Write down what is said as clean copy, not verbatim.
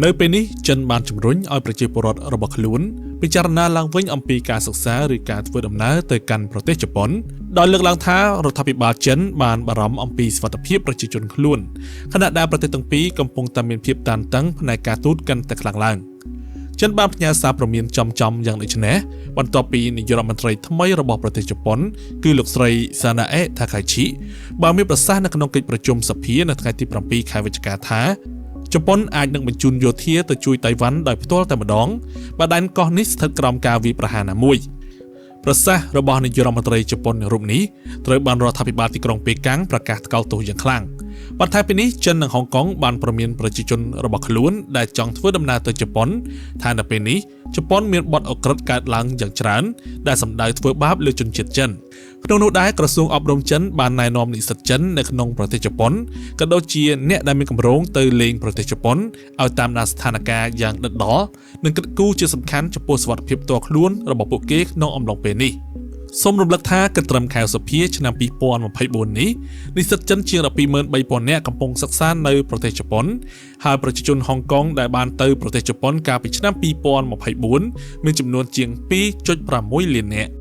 នៅពេលនេះចិនបានជំរុញឲ្យប្រជាពលរដ្ឋរបស់ខ្លួនពិចារណាឡើងវិញអំពីការសិក្សាឬការធ្វើដំណើរទៅកាន់ប្រទេសជប៉ុនដោយលើកឡើងថារដ្ឋាភិបាលចិនបានបារម្ភអំពីសុវត្ថិភាពប្រជាជនខ្លួនខណៈដែលប្រទេសទាំងពីរកំពុងតែមានភាពតានតឹងផ្នែកការទូតកាន់តែខ្លាំងឡើងចិនបានផ្ញើសារព្រមានចំយ៉ាងដូចនេះបន្ទាប់ពីនាយករដ្ឋមន្ត្រីថ្មីរបស់ប្រទេសជប៉ុនគឺលោកស្រី Sanae Takaichi បានមានប្រសាសន៍នៅក្នុងកិច្ចប្រជុំសភានៅថ្ងៃទី 7 ខែវិច្ឆិកាថាជប៉ុនអាចនឹងបញ្ជូនយោធាទៅជួយតៃវ៉ាន់ដោយផ្ទាល់តែម្ដងបើដែនកោះនេះស្ថិតក្រោមការវាយប្រហារណាមួយប្រសាសន៍របស់នាយករដ្ឋមន្ត្រីជប៉ុនរូបនេះត្រូវបានរដ្ឋាភិបាលទីក្រុងប៉េកាំងប្រកាសថ្កោលទោសយ៉ាងខ្លាំងបន្ថែមពីនេះចិននិងហុងកុងបានព្រមានប្រជាជនរបស់ខ្លួនដែលចង់ធ្វើដំណើរទៅជប៉ុនថានៅពេលនេះជប៉ុនមានបទអក្រិតកើតឡើងយ៉ាងច្រើនដែលសម្ដៅធ្វើបាបលើជនជាតិចិនក្នុងនោះដែរក្រសួងអប់រំចិនបានណែនាំនិស្សិតចិននៅក្នុងប្រទេសជប៉ុនក៏ដូចជាអ្នកដែលមានគម្រោងទៅលេងប្រទេសជប៉ុនឲ្យតាមដានស្ថានភាពយ៉ាងដិតដល់និងគិតគូរជាសំខាន់ចំពោះសុវត្ថិភាពផ្ទាល់ខ្លួនរបស់ពួកគេក្នុងអំឡុងពេលនេះសូមរំលឹកថាគិតត្រឹមខែសុភាឆ្នាំ 2024 នេះនិស្សិតចិនជាង 123,000 នាក់កំពុងសិក្សានៅប្រទេសជប៉ុនហើយប្រជាជនហុងកុងដែលបានទៅប្រទេសជប៉ុនកាលពីឆ្នាំ 2024 មានចំនួនជាង 2.6 លាននាក់